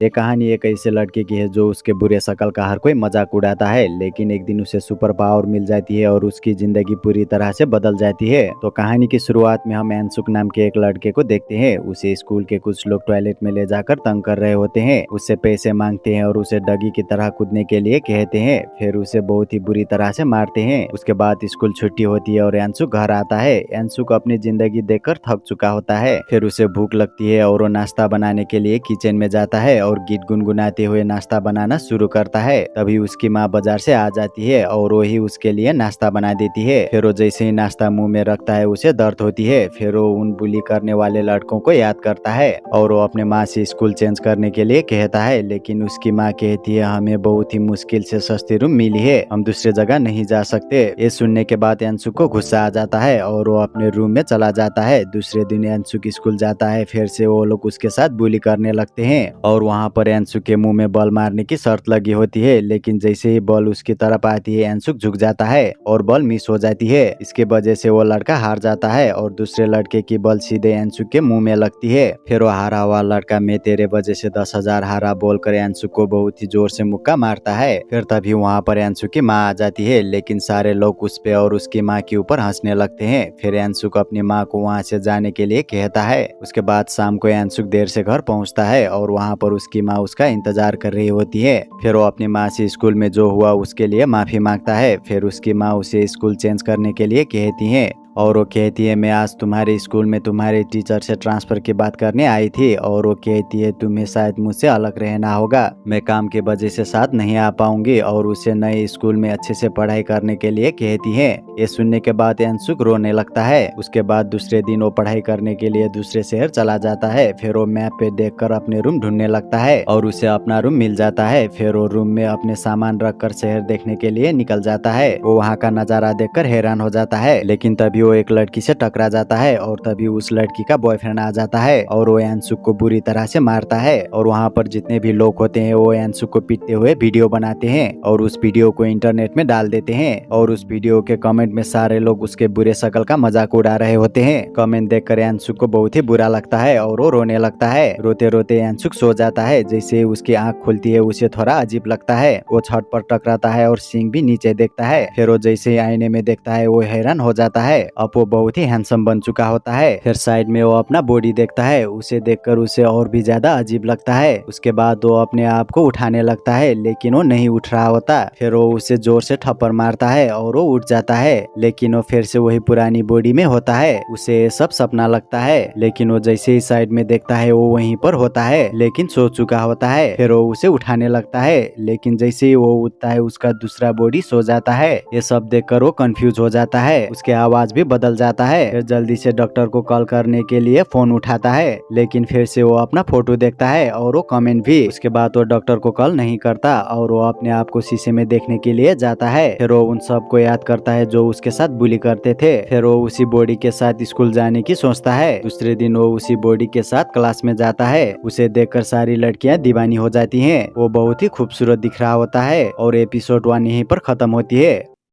ये कहानी एक ऐसे लड़के की है जो उसके बुरे शक्ल का हर कोई मजाक उड़ाता है, लेकिन एक दिन उसे सुपर पावर मिल जाती है और उसकी जिंदगी पूरी तरह से बदल जाती है। तो कहानी की शुरुआत में हम एनसुक नाम के एक लड़के को देखते हैं। उसे स्कूल के कुछ लोग टॉयलेट में ले जाकर तंग कर रहे होते हैं, उससे पैसे मांगते हैं और उसे डगी की तरह कूदने के लिए कहते हैं। फिर उसे बहुत ही बुरी तरह से मारते हैं। उसके बाद स्कूल छुट्टी होती है और एनसुक घर आता है। एनसुक अपनी जिंदगी देखकर थक चुका होता है। फिर उसे भूख लगती है और वो नाश्ता बनाने के लिए किचन में जाता है और गीत गुनगुनाते हुए नाश्ता बनाना शुरू करता है। तभी उसकी माँ बाजार से आ जाती है और वो ही उसके लिए नाश्ता बना देती है। फिर वो जैसे ही नाश्ता मुंह में रखता है उसे दर्द होती है। फिर वो उन बुली करने वाले लड़कों को याद करता है और वो अपने माँ से स्कूल चेंज करने के लिए कहता है, लेकिन उसकी माँ कहती है हमें बहुत ही मुश्किल से सस्ती रूम मिली है, हम दूसरे जगह नहीं जा सकते। ये सुनने के बाद एनसुक को गुस्सा आ जाता है और वो अपने रूम में चला जाता है। दूसरे दिन एनसुक स्कूल जाता है। फिर से वो लोग उसके साथ बुली करने लगते हैं और वहाँ पर एनसुक के मुंह में बॉल मारने की शर्त लगी होती है, लेकिन जैसे ही बॉल उसकी तरफ आती है एनसुक झुक जाता है और बॉल मिस हो जाती है। इसके वजह से वो लड़का हार जाता है और दूसरे लड़के की बॉल सीधे एनसुक के मुंह में लगती है। फिर वो हारा हुआ लड़का मैं तेरे वजह से 10,000 हारा बोलकर एनसुक को बहुत ही जोर से मुक्का मारता है। फिर तभी वहाँ पर एनसुक की माँ आ जाती है, लेकिन सारे लोग उस पे और उसकी माँ के ऊपर हंसने लगते हैं। फिर एनसुक अपनी माँ को वहाँ से जाने के लिए कहता है। उसके बाद शाम को एनसुक देर से घर पहुँचता है और वहाँ पर उसकी माँ उसका इंतजार कर रही होती है। फिर वो अपनी माँ से स्कूल में जो हुआ उसके लिए माफी मांगता है। फिर उसकी माँ उसे स्कूल चेंज करने के लिए कहती है और वो कहती है मैं आज तुम्हारे स्कूल में तुम्हारे टीचर से ट्रांसफर की बात करने आई थी और वो कहती है तुम्हें शायद मुझसे अलग रहना होगा, मैं काम की वजह से साथ नहीं आ पाऊंगी और उसे नए स्कूल में अच्छे से पढ़ाई करने के लिए कहती है। ये सुनने के बाद एनसुक रोने लगता है। उसके बाद दूसरे दिन वो पढ़ाई करने के लिए दूसरे शहर चला जाता है। फिर वो मैप पे देखकर अपने रूम ढूंढने लगता है और उसे अपना रूम मिल जाता है। फिर वो रूम में अपने सामान रखकर शहर देखने के लिए निकल जाता है। वो वहाँ का नजारा देखकर हैरान हो जाता है, लेकिन तभी वो एक लड़की से टकरा जाता है और तभी उस लड़की का बॉयफ्रेंड आ जाता है और वो एनसुक को बुरी तरह से मारता है। और वहाँ पर जितने भी लोग होते हैं वो एनसुक को पीटते हुए वीडियो बनाते हैं और उस वीडियो को इंटरनेट में डाल देते हैं। और उस वीडियो के कमेंट में सारे लोग उसके बुरे शक्ल का मजाक उड़ा रहे होते हैं। कमेंट देखकर एनसुक को बहुत ही बुरा लगता है और वो रोने लगता है। रोते रोते एनसुक सो जाता है। जैसे उसकी आंख खुलती है उसे थोड़ा अजीब लगता है। वो छत पर टकराता है और सिंह भी नीचे देखता है। फिर वो जैसे ही आईने में देखता है वो हैरान हो जाता है। अब वो बहुत ही हैंडसम बन चुका होता है। फिर साइड में वो अपना बॉडी देखता है। उसे देखकर उसे और भी ज्यादा अजीब लगता है। उसके बाद वो अपने आप को उठाने लगता है, लेकिन वो नहीं उठ रहा होता। फिर वो उसे जोर से थप्पड़ मारता है और वो उठ जाता है, लेकिन वो फिर से वही पुरानी बॉडी में होता है। उसे ये सब सपना लगता है, लेकिन वो जैसे ही साइड में देखता है वो वहीं पर होता है, लेकिन सो चुका होता है। फिर वो उसे उठाने लगता है, लेकिन जैसे ही वो उठता है उसका दूसरा बॉडी सो जाता है। ये सब देखकर वो कंफ्यूज हो जाता है। उसके आवाज भी बदल जाता है। फिर जल्दी से डॉक्टर को कॉल करने के लिए फोन उठाता है, लेकिन फिर से वो अपना फोटो देखता है और वो कमेंट भी। उसके बाद वो डॉक्टर को कॉल नहीं करता और वो अपने आप को शीशे में देखने के लिए जाता है। फिर वो उन सबको याद करता है जो उसके साथ बुली करते थे। फिर वो उसी बॉडी के साथ स्कूल जाने की सोचता है। दूसरे दिन वो उसी बॉडी के साथ क्लास में जाता है। उसे देखकर सारी लड़कियां दीवानी हो जाती हैं। वो बहुत ही खूबसूरत दिख रहा होता है और एपिसोड 1 यहीं पर खत्म होती है।